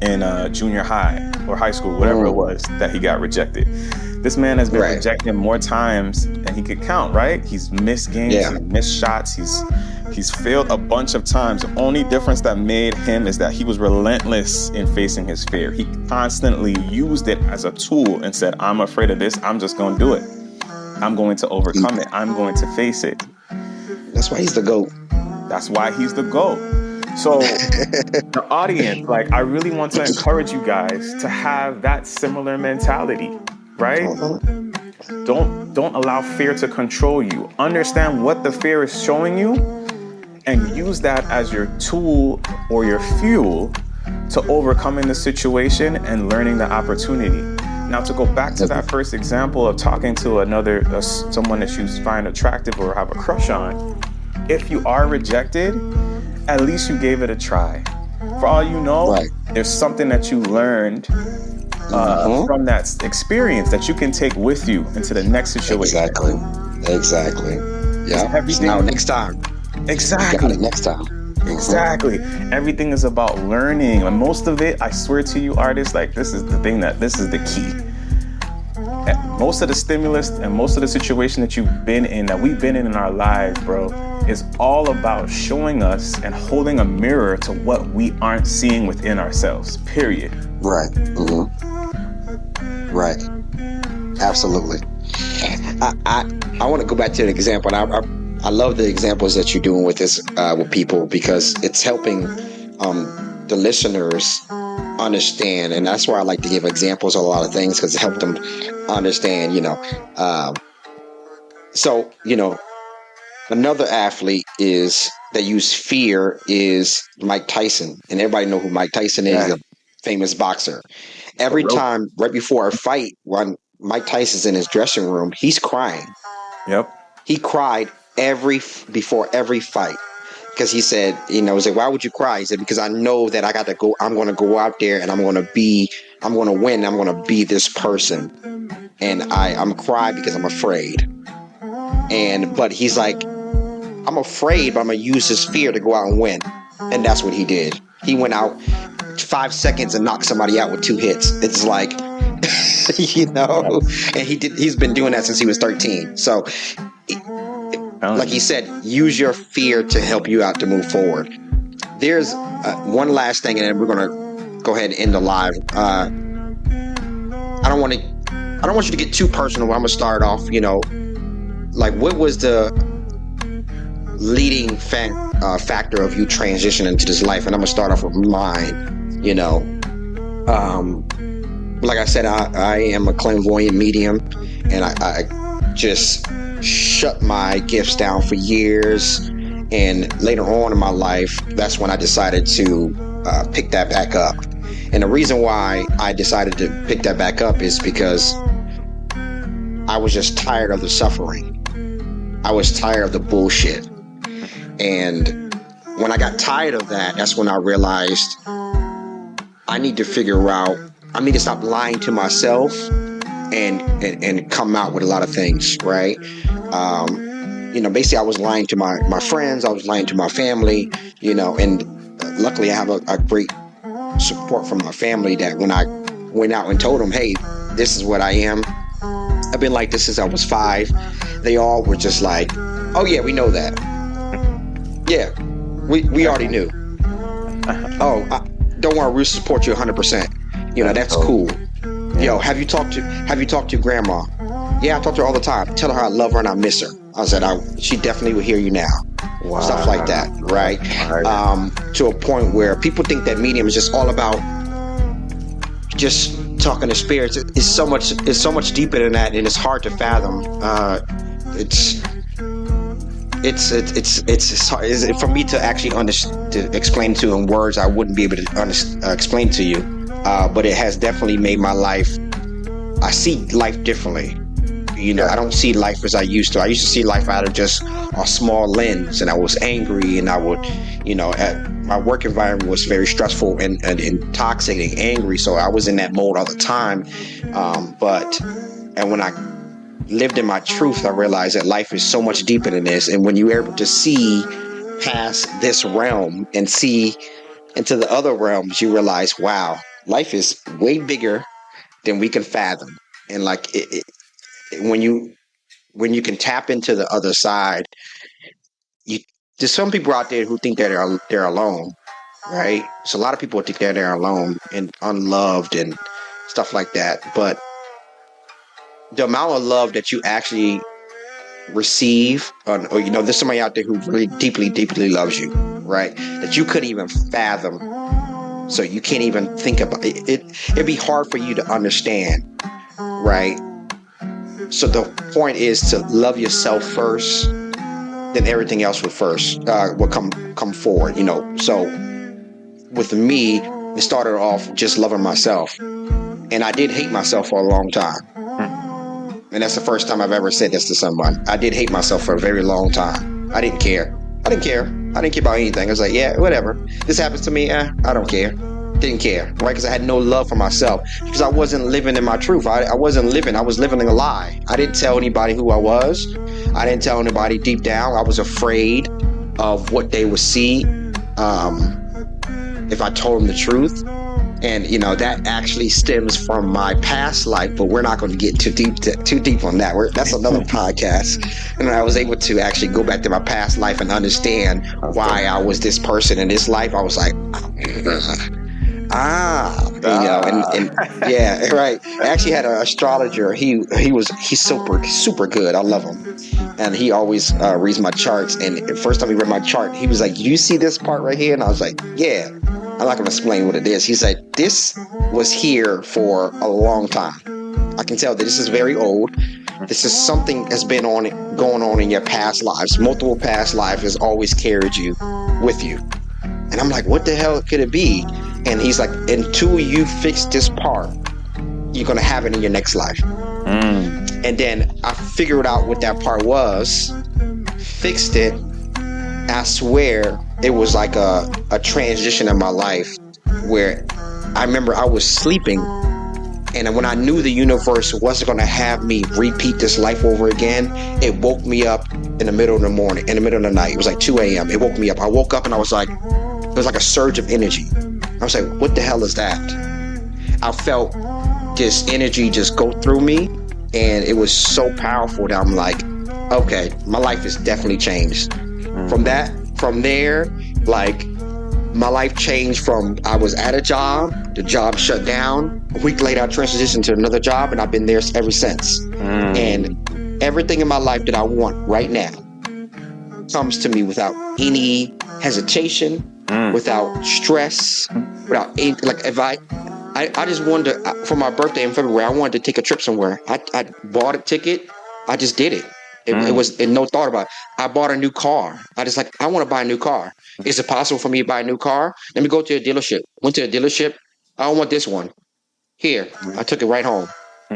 in junior high or high school, whatever it was that he got rejected. This man has been rejected more times than he could count, right? He's missed games, he's missed shots, he's failed a bunch of times. The only difference that made him is that he was relentless in facing his fear. He constantly used it as a tool and said, I'm afraid of this, I'm just going to do it. I'm going to overcome it. I'm going to face it. That's why he's the GOAT. That's why he's the GOAT. So the audience, like, I really want to encourage you guys to have that similar mentality, right? Don't allow fear to control you. Understand what the fear is showing you and use that as your tool or your fuel to overcoming the situation and learning the opportunity. Now, to go back to that first example of talking to someone that you find attractive or have a crush on, if you are rejected, at least you gave it a try. For all you know, there's something that you learned from that experience that you can take with you into the next situation. Exactly. Yeah. Now, next time. Exactly. Next time. Exactly. Everything is about learning. And most of it, I swear to you, artists, like this is the key. Most of the stimulus and most of the situation that we've been in our lives, bro, is all about showing us and holding a mirror to what we aren't seeing within ourselves, period. Right. Right. Absolutely. I want to go back to an example. I love the examples that you're doing with this with people, because it's helping the listeners understand, and that's why I like to give examples of a lot of things, because it helps them understand. So another athlete that use fear is Mike Tyson, and everybody know who Mike Tyson is. He's a famous boxer. Every time, right before a fight, when Mike Tyson's in his dressing room, he's crying. Yep. He cried before every fight, because he said, he's like, why would you cry? He said, because I know that I got to go. I'm going to go out there and I'm going to win. I'm going to be this person, and I'm crying because I'm afraid. But he's like, I'm afraid, but I'm going to use this fear to go out and win. And that's what he did. He went out 5 seconds and knocked somebody out with 2 hits. It's like, and he's been doing that since he was 13. So, like he said, use your fear to help you out to move forward. There's one last thing, and then we're going to go ahead and end the live. I don't want you to get too personal. I'm going to start off, like, what was the leading factor of you transitioning into this life? And I'm going to start off with mine. Like I said, I am a clairvoyant medium, and I just shut my gifts down for years. And later on in my life, that's when I decided to pick that back up. And the reason why I decided to pick that back up is because I was just tired of the suffering. I was tired of the bullshit. And when I got tired of that, that's when I realized I need to stop lying to myself and come out with a lot of things, right? Basically I was lying to my friends, I was lying to my family, and luckily I have a great support from my family that when I went out and told them, hey, this is what I am. I've been like this since I was 5. They all were just like, oh yeah, we know that. Yeah, we already knew. Don't worry, we'll support you 100%. That's cool. Yo, have you talked to grandma? Yeah, I talk to her all the time. Tell her how I love her and I miss her. I said, she definitely will hear you now. Wow. Stuff like that, right? To a point where people think that medium is just all about just talking to spirits. It's so much deeper than that, and it's hard to fathom. It's hard for me to actually to explain to in words. I wouldn't be able to explain to you, but it has definitely made my life. I see life differently. I don't see life as I used to. I used to see life out of just a small lens, and I was angry, and I would, my work environment was very stressful and toxic and angry, so I was in that mode all the time. And when I lived in my truth, I realized that life is so much deeper than this, and when you're able to see past this realm and see into the other realms, you realize, wow, life is way bigger than we can fathom. And like when you can tap into the other side, there's some people out there who think that they're alone, right? So a lot of people think that they're alone and unloved and stuff like that. But the amount of love that you actually receive, or there's somebody out there who really deeply, deeply loves you, right? That you couldn't even fathom. So you can't even think about it. It'd be hard for you to understand, right? So the point is to love yourself first, then everything else will come forward, So with me, it started off just loving myself. And I did hate myself for a long time. And that's the first time I've ever said this to someone. I did hate myself for a very long time. I didn't care. I didn't care about anything. I was like, yeah, whatever. This happens to me. I don't care. Didn't care, right? Because I had no love for myself, because I wasn't living in my truth. I wasn't living. I was living in a lie. I didn't tell anybody who I was. I didn't tell anybody deep down. I was afraid of what they would see if I told them the truth. And, you know, that actually stems from my past life, but we're not going to get too deep on that. That's another podcast. And I was able to actually go back to my past life and understand why I was this person in this life. I was like, and yeah, right. I actually had an astrologer. He's super good. I love him. And he always reads my charts. And the first time he read my chart, he was like, "You see this part right here?" And I was like, "Yeah." I'm not going to explain what it is. He said, "This was here for a long time. I can tell that this is very old. This is something that's been going on in your past lives. Multiple past lives has always carried you with you." And I'm like, what the hell could it be? And he's like, until you fix this part, you're going to have it in your next life. And then I figured out what that part was, fixed it. I swear it was like a transition in my life where I remember I was sleeping, and when I knew the universe wasn't going to have me repeat this life over again, it woke me up in the middle of the morning, in the middle of the night. It was like 2 a.m. It woke me up. I woke up and I was like, it was like a surge of energy. I was like, what the hell is that? I felt this energy just go through me, and it was so powerful that I'm like, okay, my life has definitely changed. From there, like, my life changed from I was at a job, the job shut down. A week later, I transitioned to another job, and I've been there ever since. And everything in my life that I want right now comes to me without any hesitation, without stress, without any, like, if I just wanted to, for my birthday in February, I wanted to take a trip somewhere. I bought a ticket. I just did it. It was no thought about it. I bought a new car. I want to buy a new car. Is it possible for me to buy a new car? Let me go to a dealership. Went to a dealership. I don't want this one. Here, I took it right home.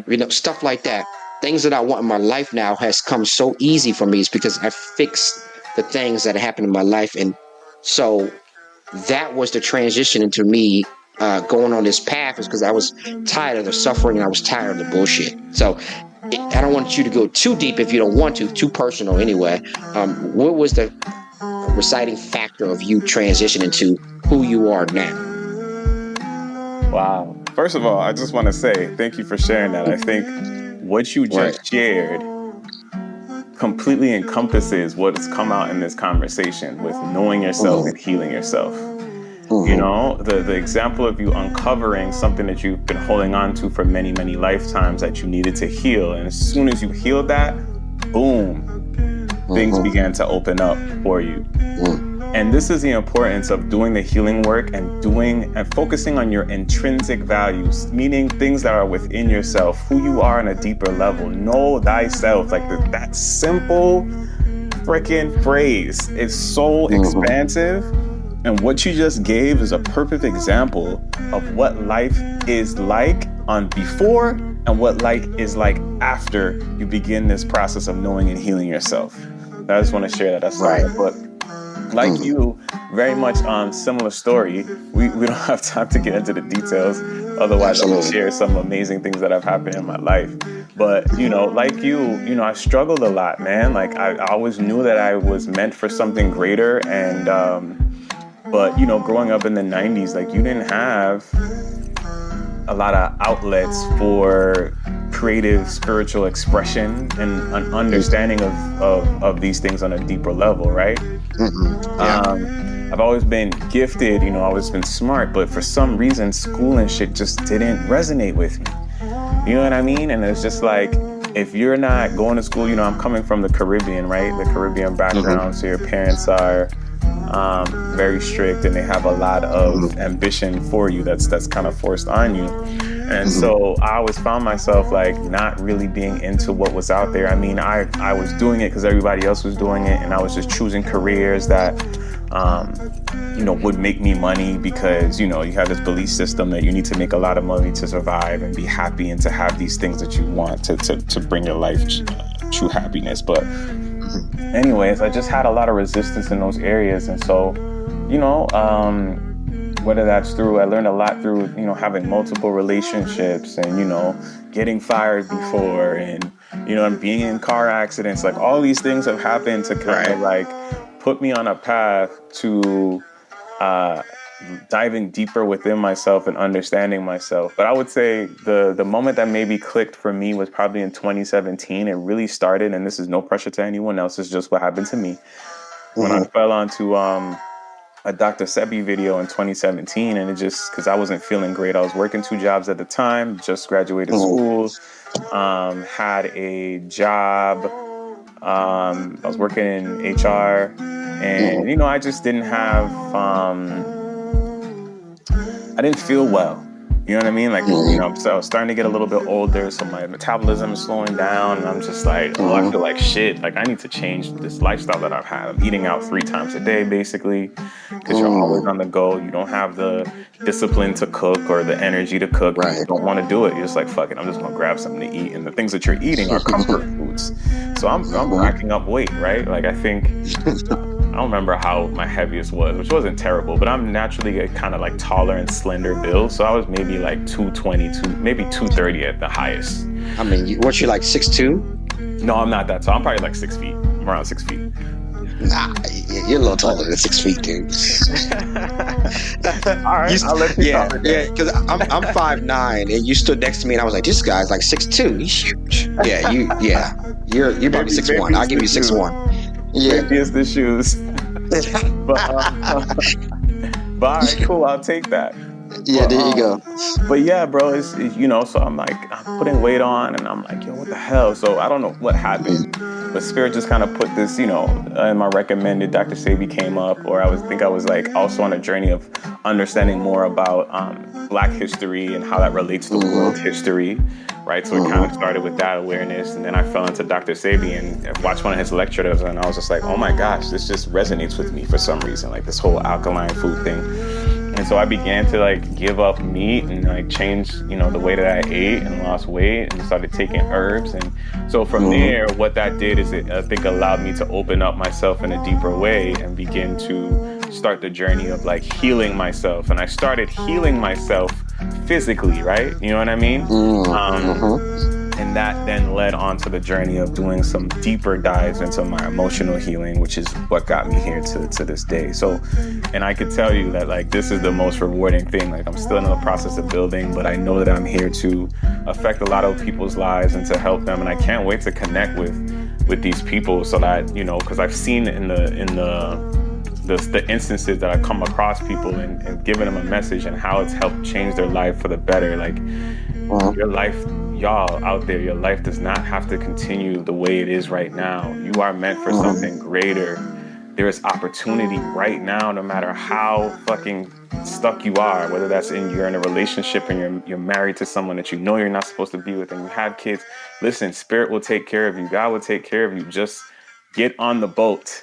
You know, stuff like that. Things that I want in my life now has come so easy for me. It's because I fixed the things that happened in my life. And so that was the transition into me going on this path, is because I was tired of the suffering and I was tired of the bullshit. So I don't want you to go too deep if you don't want to, too personal anyway. What was the reciting factor of you transitioning to who you are now? Wow. First of all, I just want to say thank you for sharing that. I think what you just shared completely encompasses what has come out in this conversation with knowing yourself and healing yourself. You know, the example of you uncovering something that you've been holding on to for many, many lifetimes that you needed to heal. And as soon as you healed that, boom, things began to open up for you. And this is the importance of doing the healing work and focusing on your intrinsic values, meaning things that are within yourself, who you are on a deeper level. Know thyself. Like that simple freaking phrase is so expansive. And what you just gave is a perfect example of what life is like on before and what life is like after you begin this process of knowing and healing yourself. I just want to share that. That's right. But like you, very much similar story. We don't have time to get into the details. Otherwise, I will share some amazing things that have happened in my life. But, you know, like you know, I struggled a lot, man. Like I always knew that I was meant for something greater. And, but, you know, growing up in the 90s, like, you didn't have a lot of outlets for creative spiritual expression and an understanding of these things on a deeper level, right? I've always been gifted, you know, I've always been smart, but for some reason, school and shit just didn't resonate with me. You know what I mean? And it's just like, if you're not going to school, you know, I'm coming from the Caribbean, right? The Caribbean background, so your parents are very strict and they have a lot of ambition for you that's kind of forced on you. And so I always found myself like not really being into what was out there. I mean, I was doing it because everybody else was doing it, and I was just choosing careers that would make me money, because you have this belief system that you need to make a lot of money to survive and be happy and to have these things that you want to bring your life true happiness. But anyways, I just had a lot of resistance in those areas. And so whether that's through, I learned a lot through having multiple relationships, and getting fired before, and and being in car accidents. Like, all these things have happened to kind of like put me on a path to diving deeper within myself and understanding myself. But I would say the moment that maybe clicked for me was probably in 2017. It really started, and this is no pressure to anyone else, it's just what happened to me. When I fell onto a Dr. Sebi video in 2017, and it just, because I wasn't feeling great. I was working 2 jobs at the time, just graduated school, had a job, I was working in HR, and I just didn't have, I didn't feel well. You know what I mean? Like, so I was starting to get a little bit older, so my metabolism is slowing down, and I'm just like, I feel like shit. Like, I need to change this lifestyle that I've had. I'm eating out 3 times a day, basically, because you're always on the go. You don't have the discipline to cook or the energy to cook. Right. You don't want to do it. You're just like, fuck it, I'm just going to grab something to eat. And the things that you're eating are comfort foods. So I'm racking up weight, right? Like, I think... I don't remember how my heaviest was, which wasn't terrible, but I'm naturally a kind of like taller and slender build. So I was maybe like 220, maybe 230 at the highest. I mean, weren't you like 6'2"? No, I'm not that tall. I'm probably like 6 feet. I'm around 6 feet. Nah, you're a little taller than 6 feet, dude. All right, I'll let you talk. Yeah, because I'm 5'9", and you stood next to me, and I was like, this guy's like 6'2". He's huge. You're probably 6'1". I'll give you 6'1". Yeah, maybe it's the shoes. But all right, cool. I'll take that. Yeah, there you go. But yeah, bro, it's so I'm like, I'm putting weight on, and I'm like, yo, what the hell? So I don't know what happened, but Spirit just kind of put this, in my recommended. Dr. Sebi came up, or I was like also on a journey of understanding more about Black history and how that relates to world history. Right, so it kind of started with that awareness, and then I fell into Dr. Sebi and watched one of his lectures, and I was just like, oh my gosh, this just resonates with me for some reason, like this whole alkaline food thing. And so I began to like give up meat and like change, the way that I ate, and lost weight, and started taking herbs. And so from there, what that did is it, I think, allowed me to open up myself in a deeper way and begin to start the journey of like healing myself. And I started healing myself physically, right? You know what I mean? And that then led on to the journey of doing some deeper dives into my emotional healing, which is what got me here to this day. So, and I could tell you that like this is the most rewarding thing. Like, I'm still in the process of building, but I know that I'm here to affect a lot of people's lives and to help them. And I can't wait to connect with these people, so that, because I've seen in the instances that I come across people and giving them a message and how it's helped change their life for the better. Like, your life, y'all out there, your life does not have to continue the way it is right now. You are meant for something greater. There is opportunity right now, no matter how fucking stuck you are, whether that's you're in a relationship and you're married to someone that you know you're not supposed to be with, and you have kids. Listen, Spirit will take care of you. God will take care of you. Just get on the boat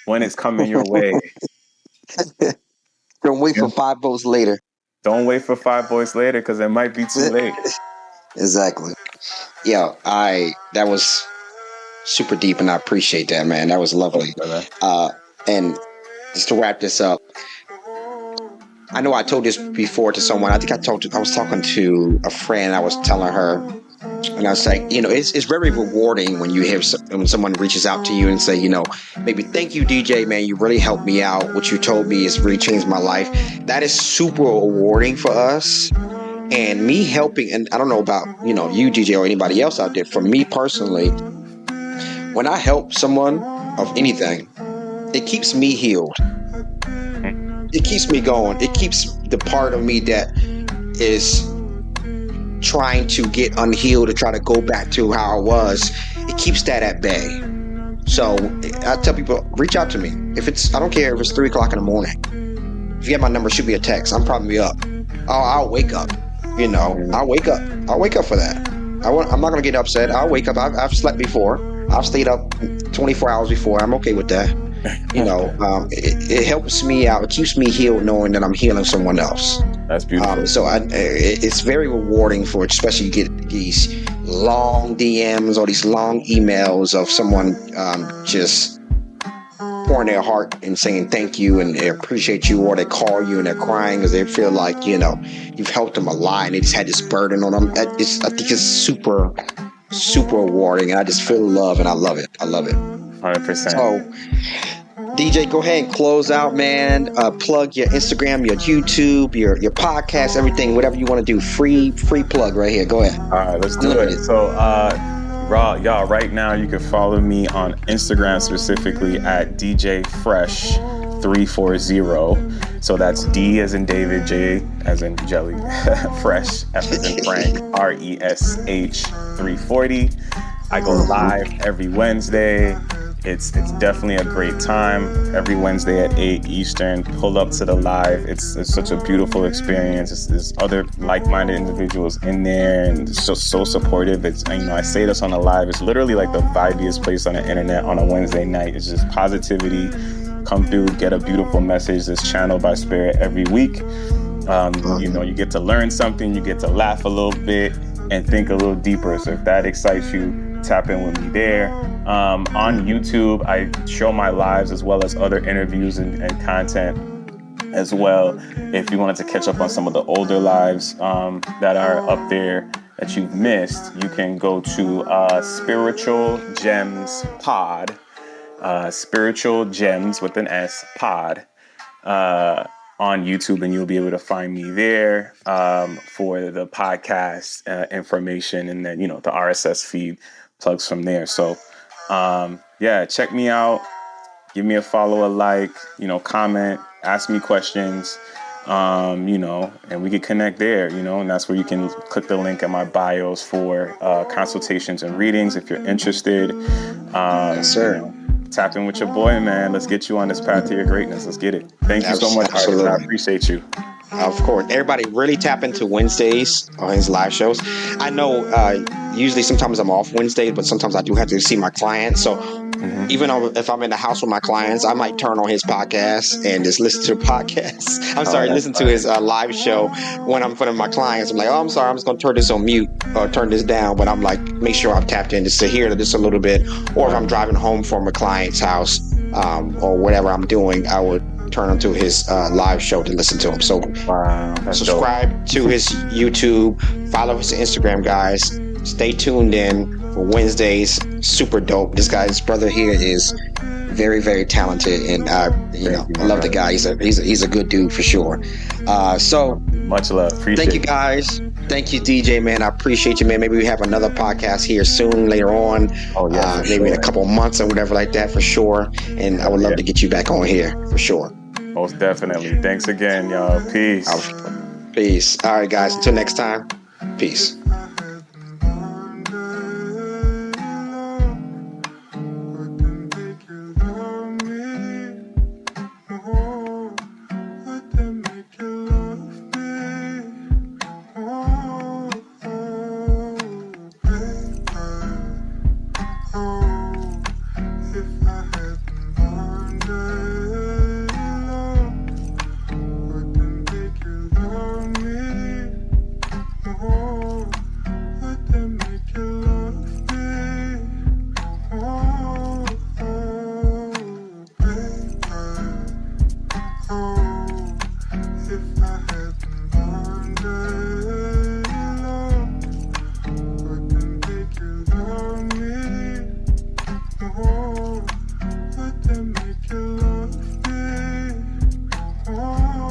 when it's coming your way. Don't wait for 5 votes later. Don't wait for 5 votes later, because it might be too late. Exactly. Yeah, that was super deep, and I appreciate that, man. That was lovely. And just to wrap this up, I know I told this before to someone. I think I was talking to a friend. I was telling her, and I was like, it's very rewarding when you hear when someone reaches out to you and say, maybe, thank you, DJ, man, you really helped me out. What you told me has really changed my life. That is super rewarding for us. And me helping, and I don't know about, you, DJ, or anybody else out there. For me personally, when I help someone of anything, it keeps me healed. It keeps me going. It keeps the part of me that is trying to get unhealed to try to go back to how I was. It keeps that at bay. So I tell people, reach out to me. I don't care if it's 3 o'clock in the morning. If you have my number, shoot me a text. I'm probably up. I'll wake up. You know, I'll wake up. I'll wake up for that. I'm not gonna get upset. I'll wake up. I've slept before. I've stayed up 24 hours before. I'm okay with that. You know, it helps me out. It keeps me healed, knowing that I'm healing someone else. That's beautiful. So it's very rewarding for, especially you get these long DMs or these long emails of someone just pouring their heart and saying thank you and they appreciate you, or they call you and they're crying because they feel like, you know, you've helped them a lot and they just had this burden on them. I think it's super, super rewarding, and I just feel love and I love it. 100%. So, DJ, go ahead and close out, man. Plug your Instagram, your YouTube, your podcast, everything, whatever you want to do. Free plug right here. Go ahead. All right, let's do it. So, y'all, right now you can follow me on Instagram specifically at DJ Fresh 340. So that's D as in David, J as in Jelly, Fresh, F as in Frank, RESH 340. I go live every Wednesday. It's definitely a great time. Every Wednesday at 8 Eastern, pull up to the live. It's such a beautiful experience. There's other like-minded individuals in there, and it's just so supportive. It's, you know, I say this on the live. It's literally like the vibiest place on the internet on a Wednesday night. It's just positivity. Come through, get a beautiful message that's channeled by Spirit every week. You know, you get to learn something, you get to laugh a little bit and think a little deeper. So if that excites you, tap in with me there. On YouTube, I show my lives as well as other interviews and content as well. If you wanted to catch up on some of the older lives that are up there that you've missed, you can go to Spiritual Gems Pod, Spiritual Gems with an S Pod on YouTube, and you'll be able to find me there for the podcast information, and then, you know, the RSS feed plugs from there. So yeah, check me out, give me a follow, a like, you know, comment, ask me questions, you know, and we can connect there, you know, and that's where you can click the link in my bios for consultations and readings if you're interested. Yes, sir. You know, tap in with your boy, man. Let's get you on this path to your greatness. Let's get it. Thank you so much, Artis. I appreciate you. Of course. Everybody really tap into Wednesdays on his live shows. I know usually sometimes I'm off Wednesdays, but sometimes I do have to see my clients. So even if I'm in the house with my clients, I might turn on his podcast and just listen to the podcast. Listen to his live show when I'm in front of my clients. I'm like, oh, I'm sorry, I'm just going to turn this on mute or turn this down. But I'm like, make sure I'm tapped in just to hear this a little bit. Or if I'm driving home from a client's house or whatever I'm doing, I would turn him to his live show to listen to him. So subscribe to his YouTube, follow his Instagram, guys. Stay tuned in for Wednesdays. Super dope. This brother here is very, very talented, and I love the guy. He's a good dude for sure. So much love. Appreciate thank you, guys. Thank you, DJ, man. I appreciate you, man. Maybe we have another podcast here soon, later on. Oh, yeah. Maybe in a couple of months or whatever like that, for sure. And I would love to get you back on here for sure. Most definitely. Thanks again, y'all. Peace. Peace. All right, guys. Until next time. Peace. If I had